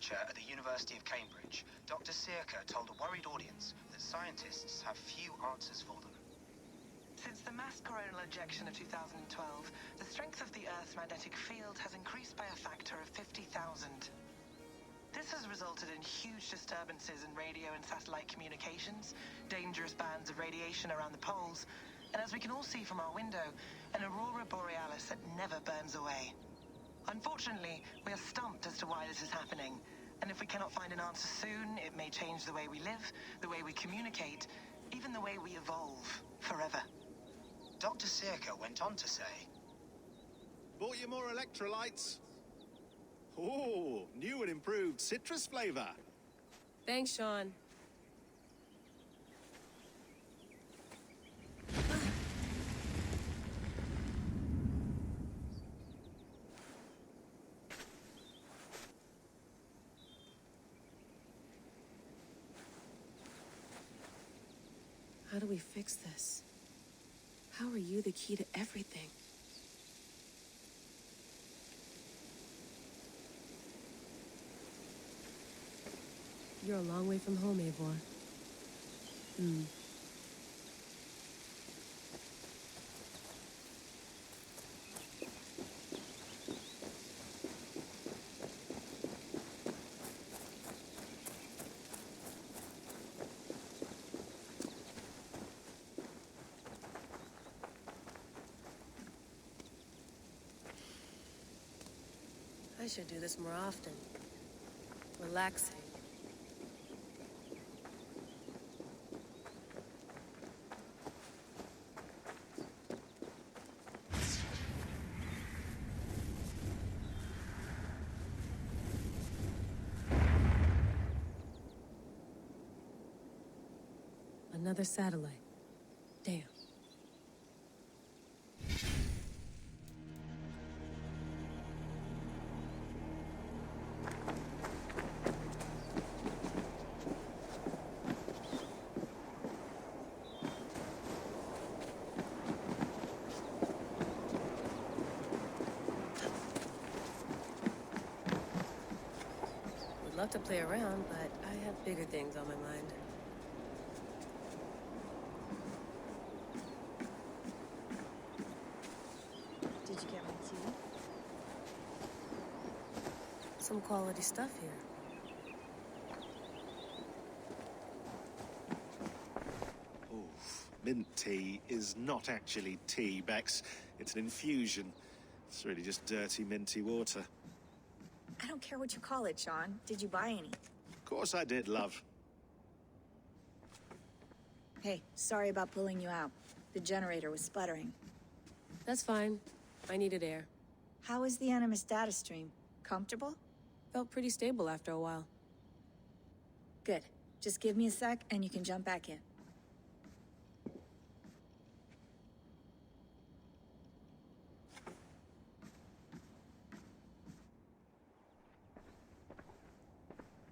lecture at the University of Cambridge, Dr. Sirka told a worried audience that scientists have few answers for them. Since the mass coronal ejection of 2012, the strength of the Earth's magnetic field has increased by a factor of 50,000. This has resulted in huge disturbances in radio and satellite communications, dangerous bands of radiation around the poles, and as we can all see from our window, an aurora borealis that never burns away. Unfortunately, we are stumped as to why this is happening, and if we cannot find an answer soon, it may change the way we live, the way we communicate, even the way we evolve forever. Dr. Sirka went on to say, "Bought you more electrolytes? Oh, new and improved citrus flavor." Thanks, Sean. How do we fix this? How are you the key to everything? You're a long way from home, Eivor. I should do this more often. Relaxing. Another satellite. Damn. Would love to play around, but I have bigger things on my mind. Did you get my tea? Some quality stuff here. Oof. Mint tea is not actually tea, Bex. It's an infusion. It's really just dirty, minty water. I don't care what you call it, Sean. Did you buy any? Of course I did, love. Hey, sorry about pulling you out. The generator was sputtering. That's fine. I needed air. How is the Animus data stream? Comfortable? Felt pretty stable after a while. Good. Just give me a sec and you can jump back in.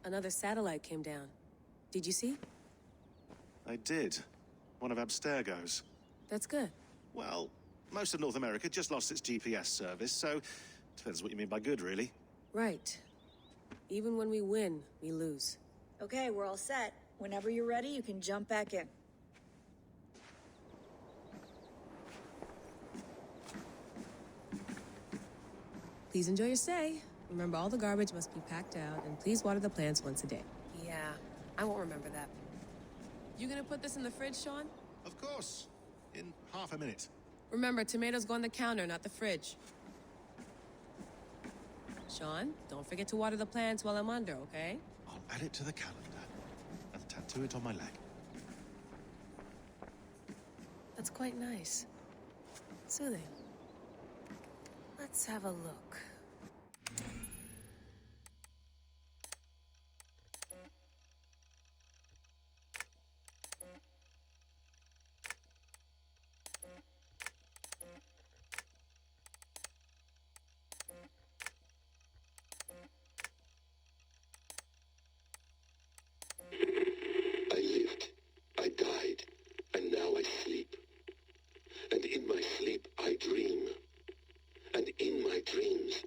Another satellite came down. Did you see? I did. One of Abstergo's. That's good. Well, most of North America just lost its GPS service, so depends what you mean by good, really. Right. Even when we win, we lose. Okay, we're all set. Whenever you're ready, you can jump back in. Please enjoy your stay. Remember, all the garbage must be packed out, and please water the plants once a day. Yeah, I won't remember that. You gonna put this in the fridge, Sean? Of course. In half a minute. Remember, tomatoes go on the counter, not the fridge. Sean, don't forget to water the plants while I'm under, okay? I'll add it to the calendar and tattoo it on my leg. That's quite nice. Soothing. Let's have a look. I lived, I died, and now I sleep. And in my sleep I dream. And in my dreams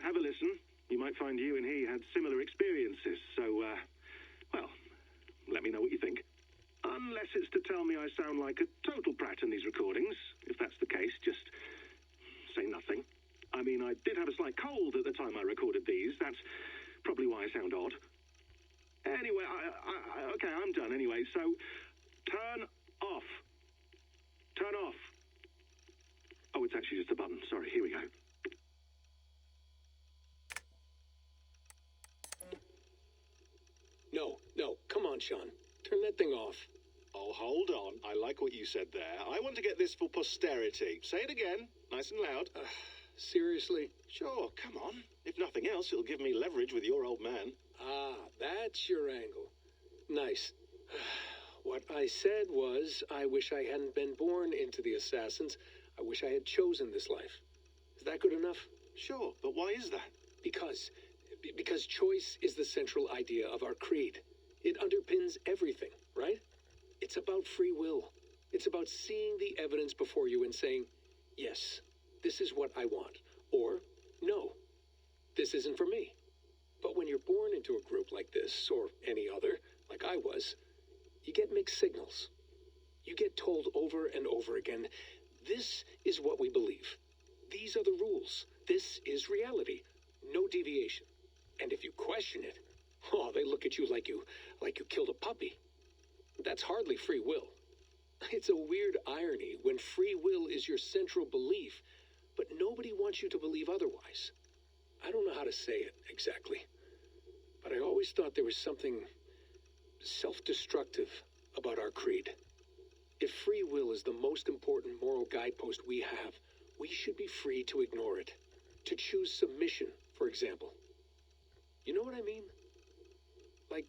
have a listen. You might find you and he had similar experiences, so, well, let me know what you think. Unless it's to tell me I sound like a total brat in these recordings. If that's the case, just say nothing. I mean, I did have a slight cold at the time I recorded these. That's probably why I sound odd. Anyway, okay, I'm done anyway, so turn off. Turn off. Oh, it's actually just a button. Sorry, here we go. No, come on, Sean. Turn that thing off. Oh, hold on. I like what you said there. I want to get this for posterity. Say it again, nice and loud. Seriously? Sure, come on. If nothing else, it'll give me leverage with your old man. Ah, that's your angle. Nice. What I said was, I wish I hadn't been born into the Assassins. I wish I had chosen this life. Is that good enough? Sure, but why is that? Because choice is the central idea of our creed. It underpins everything, right? It's about free will. It's about seeing the evidence before you and saying, yes, this is what I want. Or, no, this isn't for me. But when you're born into a group like this, or any other, like I was, you get mixed signals. You get told over and over again, this is what we believe. These are the rules. This is reality. No deviation. And if you question it, oh, they look at you like you killed a puppy. That's hardly free will. It's a weird irony when free will is your central belief, but nobody wants you to believe otherwise. I don't know how to say it exactly, but I always thought there was something self-destructive about our creed. If free will is the most important moral guidepost we have, we should be free to ignore it. To choose submission, for example. You know what I mean? Like,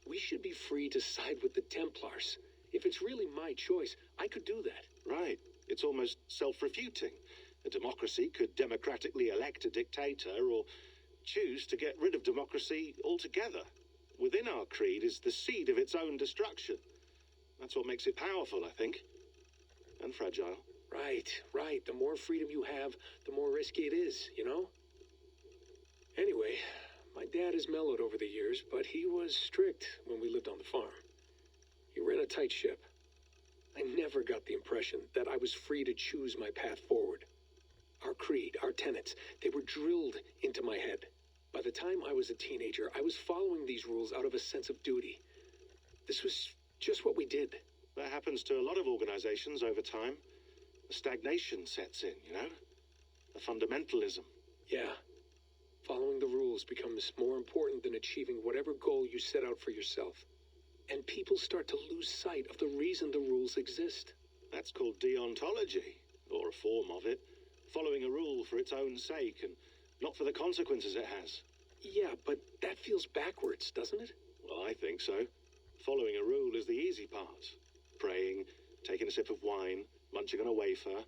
we should be free to side with the Templars. If it's really my choice, I could do that. Right. It's almost self-refuting. A democracy could democratically elect a dictator or choose to get rid of democracy altogether. Within our creed is the seed of its own destruction. That's what makes it powerful, I think. And fragile. Right. The more freedom you have, the more risky it is, you know? Anyway, my dad has mellowed over the years, but he was strict when we lived on the farm. He ran a tight ship. I never got the impression that I was free to choose my path forward. Our creed, our tenets, they were drilled into my head. By the time I was a teenager, I was following these rules out of a sense of duty. This was just what we did. That happens to a lot of organizations over time. The stagnation sets in, you know? The fundamentalism. Yeah. Following the rules becomes more important than achieving whatever goal you set out for yourself. And people start to lose sight of the reason the rules exist. That's called deontology, or a form of it. Following a rule for its own sake and not for the consequences it has. Yeah, but that feels backwards, doesn't it? Well, I think so. Following a rule is the easy part. Praying, taking a sip of wine, munching on a wafer.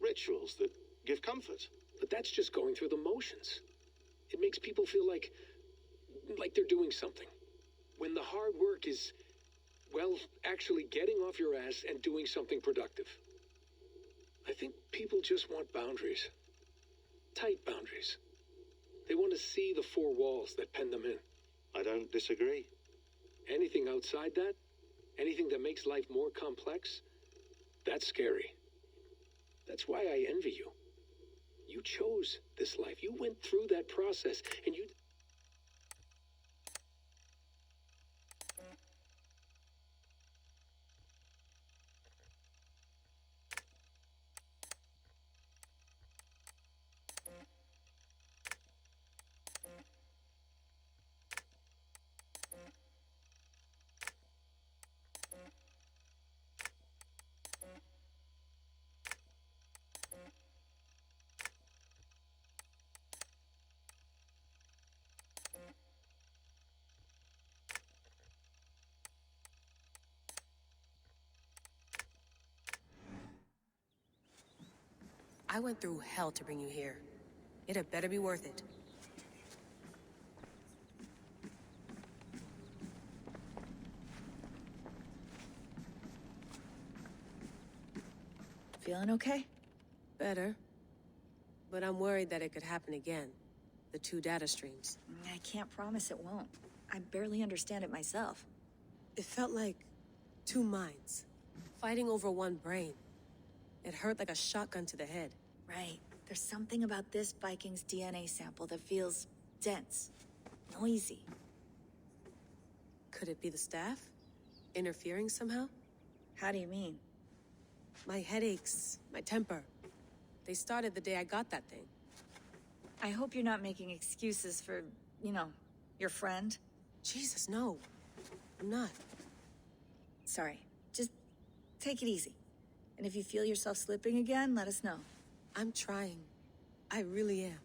Rituals that give comfort. But that's just going through the motions. It makes people feel like they're doing something. When the hard work is, well, actually getting off your ass and doing something productive. I think people just want boundaries. Tight boundaries. They want to see the four walls that pen them in. I don't disagree. Anything outside that, anything that makes life more complex, that's scary. That's why I envy you. You chose this life. You went through that process, and you... I went through hell to bring you here. It had better be worth it. Feeling okay? Better. But I'm worried that it could happen again. the two data streams. I can't promise it won't. I barely understand it myself. It felt like two minds, fighting over one brain. It hurt like a shotgun to the head. Right. There's something about this Viking's DNA sample that feels dense, noisy. Could it be the staff? Interfering somehow? How do you mean? My headaches, my temper. They started the day I got that thing. I hope you're not making excuses for, your friend. Jesus, no. I'm not. Sorry. Just take it easy. And if you feel yourself slipping again, let us know. I'm trying. I really am.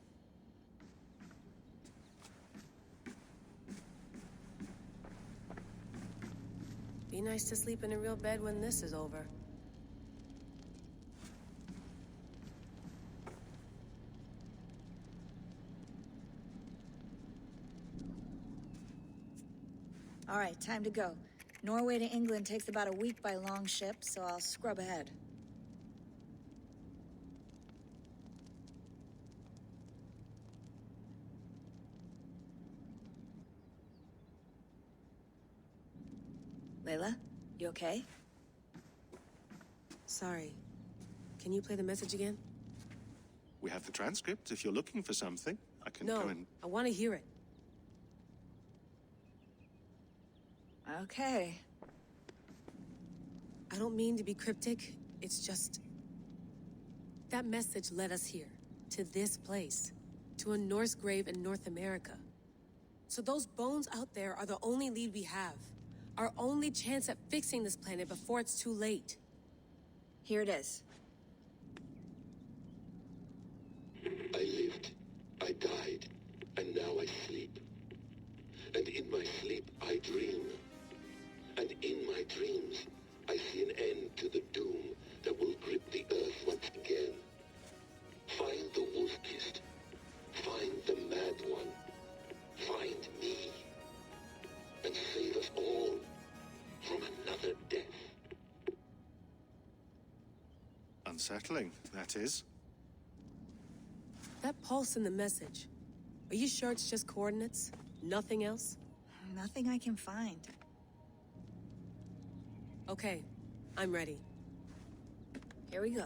Be nice to sleep in a real bed when this is over. All right, time to go. Norway to England takes about a week by long ship, so I'll scrub ahead. Layla, you okay? Sorry. Can you play the message again? We have the transcript. If you're looking for something, I can No, go and... I want to hear it. Okay. I don't mean to be cryptic. It's just... that message led us here. To this place. To a Norse grave in North America. So those bones out there are the only lead we have. Our only chance at fixing this planet before it's too late. Here it is. I lived, I died, and now I sleep. And in my sleep I dream. And in my dreams I see an end to the doom that will grip the earth once again. Find the wolf-kissed. Find the mad one. Find me. And save us all from another death. Unsettling, that is. That pulse in the message. Are you sure it's just coordinates? Nothing else? Nothing I can find. Okay, I'm ready. Here we go.